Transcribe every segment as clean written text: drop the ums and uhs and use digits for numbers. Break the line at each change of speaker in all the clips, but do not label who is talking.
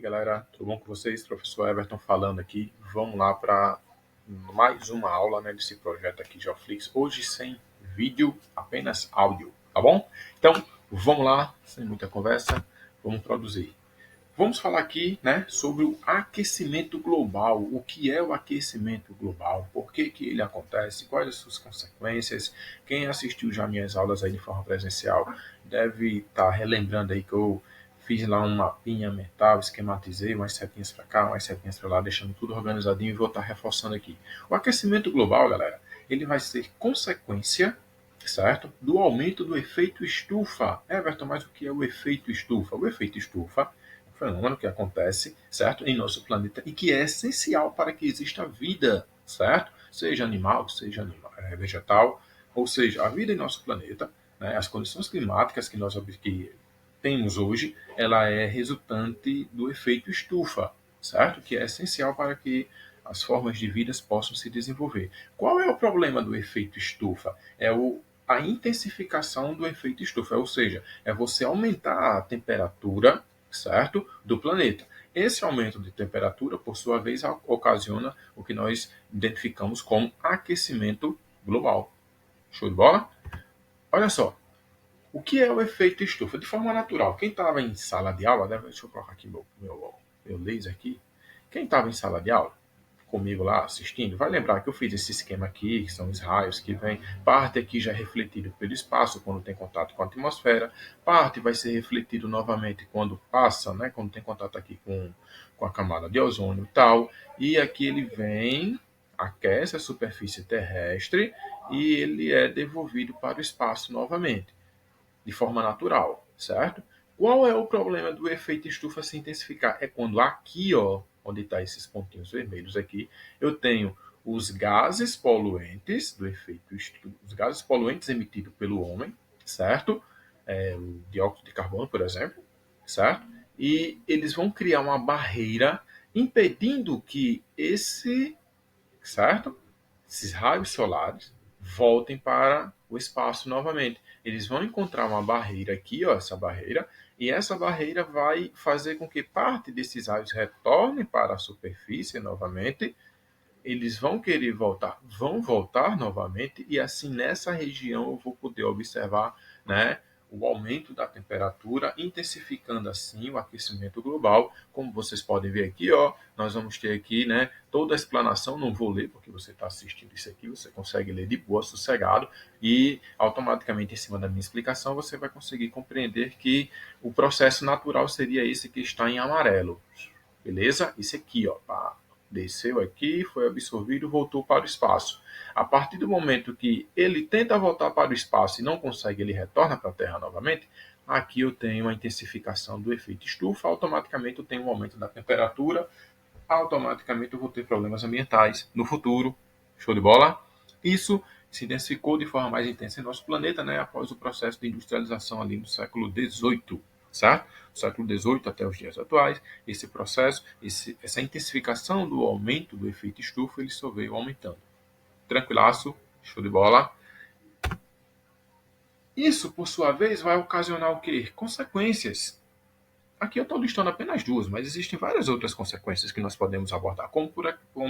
galera, tudo bom com vocês? Professor Everton falando aqui. Vamos lá para mais uma aula, né, desse projeto aqui de Geoflix. Hoje sem vídeo, apenas áudio, tá bom? Então, vamos lá, sem muita conversa, vamos produzir. Vamos falar aqui, né, sobre o aquecimento global. O que é o aquecimento global? Por que que ele acontece? Quais as suas consequências? Quem assistiu já minhas aulas aí de forma presencial deve estar relembrando aí que eu fiz lá um mapinha mental, esquematizei umas setinhas para cá, umas setinhas para lá, deixando tudo organizadinho e vou estar reforçando aqui. O aquecimento global, galera, ele vai ser consequência, certo, do aumento do efeito estufa. Everton, mas o que é o efeito estufa? O efeito estufa fenômeno que acontece, certo, em nosso planeta e que é essencial para que exista vida, certo? Seja animal, vegetal, ou seja, a vida em nosso planeta, né, as condições climáticas que temos hoje, ela é resultante do efeito estufa, certo? Que é essencial para que as formas de vida possam se desenvolver. Qual é o problema do efeito estufa? A intensificação do efeito estufa, ou seja, é você aumentar a temperatura, certo, do planeta. Esse aumento de temperatura, por sua vez, ocasiona o que nós identificamos como aquecimento global. Show de bola? Olha só, o que é o efeito estufa? De forma natural, quem estava em sala de aula, deixa eu colocar aqui meu laser aqui. Quem estava em sala de aula, comigo lá assistindo, vai lembrar que eu fiz esse esquema aqui, que são os raios que vem, parte aqui já é refletido pelo espaço quando tem contato com a atmosfera, parte vai ser refletido novamente quando passa, né, quando tem contato aqui com a camada de ozônio e tal, e aqui ele vem, aquece a superfície terrestre e ele é devolvido para o espaço novamente de forma natural, certo? Qual é o problema do efeito estufa se intensificar? É quando aqui, ó, onde está esses pontinhos vermelhos aqui, eu tenho os gases poluentes do efeito estufa, os gases poluentes emitidos pelo homem, certo? O dióxido de carbono, por exemplo, certo? E eles vão criar uma barreira impedindo que certo? Esses raios solares voltem para o espaço novamente. Eles vão encontrar uma barreira aqui, ó, essa barreira, e essa barreira vai fazer com que parte desses raios retornem para a superfície novamente. Eles vão querer voltar, vão voltar novamente, e assim nessa região eu vou poder observar, né, o aumento da temperatura, intensificando assim o aquecimento global. Como vocês podem ver aqui, ó, nós vamos ter aqui, né, toda a explanação. Não vou ler porque você está assistindo isso aqui, você consegue ler de boa, sossegado, e automaticamente em cima da minha explicação você vai conseguir compreender que o processo natural seria esse que está em amarelo, beleza? Esse aqui, ó, pá, desceu aqui, foi absorvido, voltou para o espaço. A partir do momento que ele tenta voltar para o espaço e não consegue, ele retorna para a Terra novamente. Aqui eu tenho a intensificação do efeito estufa, automaticamente eu tenho um aumento da temperatura, automaticamente eu vou ter problemas ambientais no futuro. Show de bola? Isso se intensificou de forma mais intensa em nosso planeta, né, após o processo de industrialização ali no século XVIII, certo? Do século XVIII até os dias atuais, esse processo, essa intensificação do aumento do efeito estufa, ele só veio aumentando. Tranquilaço, show de bola. Isso, por sua vez, vai ocasionar o quê? Consequências. Aqui eu estou listando apenas duas, mas existem várias outras consequências que nós podemos abordar, como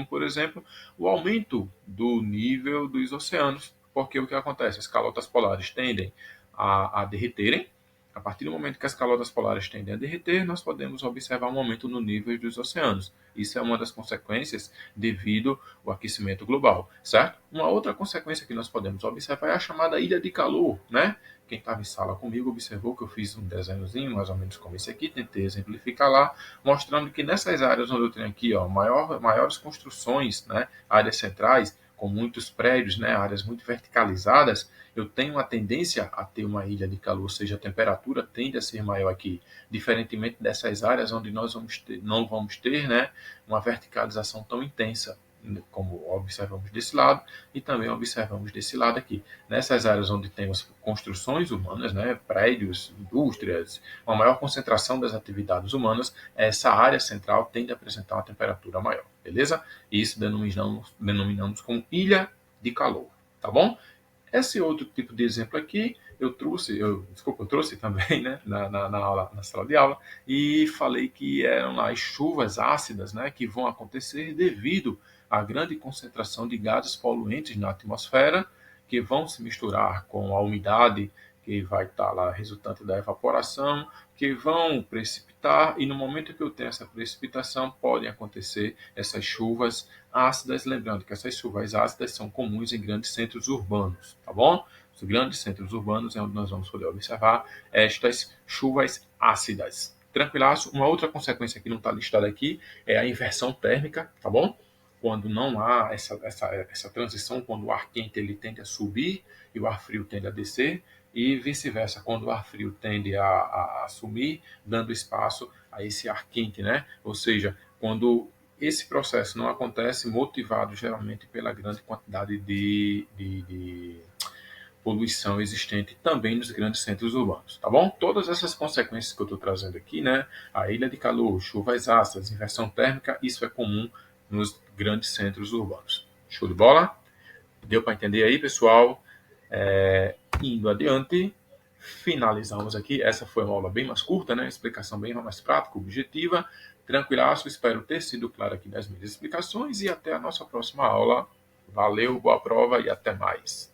por exemplo, o aumento do nível dos oceanos. Porque o que acontece? As calotas polares tendem a derreterem. A partir do momento que as calotas polares tendem a derreter, nós podemos observar um aumento no nível dos oceanos. Isso é uma das consequências devido ao aquecimento global, certo? Uma outra consequência que nós podemos observar é a chamada ilha de calor, né? Quem estava em sala comigo observou que eu fiz um desenhozinho, mais ou menos como esse aqui, tentei exemplificar lá, mostrando que nessas áreas onde eu tenho aqui, ó, maiores construções, né, áreas centrais, com muitos prédios, né, áreas muito verticalizadas, eu tenho uma tendência a ter uma ilha de calor, ou seja, a temperatura tende a ser maior aqui, diferentemente dessas áreas onde não vamos ter, né, uma verticalização tão intensa, como observamos desse lado e também observamos desse lado aqui. Nessas áreas onde temos construções humanas, né, prédios, indústrias, uma maior concentração das atividades humanas, essa área central tende a apresentar uma temperatura maior, beleza? Isso denominamos como ilha de calor, tá bom? Esse outro tipo de exemplo aqui eu trouxe também, né, na aula, na sala de aula, e falei que eram as chuvas ácidas, né, que vão acontecer devido à grande concentração de gases poluentes na atmosfera, que vão se misturar com a umidade que vai estar lá resultante da evaporação, que vão precipitar, e no momento que eu tenho essa precipitação, podem acontecer essas chuvas ácidas, lembrando que essas chuvas ácidas são comuns em grandes centros urbanos, tá bom? Os grandes centros urbanos é onde nós vamos poder observar estas chuvas ácidas. Tranquilaço? Uma outra consequência que não está listada aqui é a inversão térmica, tá bom? Quando não há essa transição, quando o ar quente ele tende a subir e o ar frio tende a descer, e vice-versa, quando o ar frio tende a sumir, dando espaço a esse ar quente, né? Ou seja, quando esse processo não acontece, motivado geralmente pela grande quantidade de poluição existente também nos grandes centros urbanos, tá bom? Todas essas consequências que eu estou trazendo aqui, né? A ilha de calor, chuvas ácidas, inversão térmica, isso é comum nos grandes centros urbanos. Show de bola? Deu para entender aí, pessoal? Indo adiante, finalizamos aqui. Essa foi uma aula bem mais curta, né? Explicação bem mais prática, objetiva. Tranquilaço, espero ter sido claro aqui nas minhas explicações e até a nossa próxima aula. Valeu, boa prova e até mais.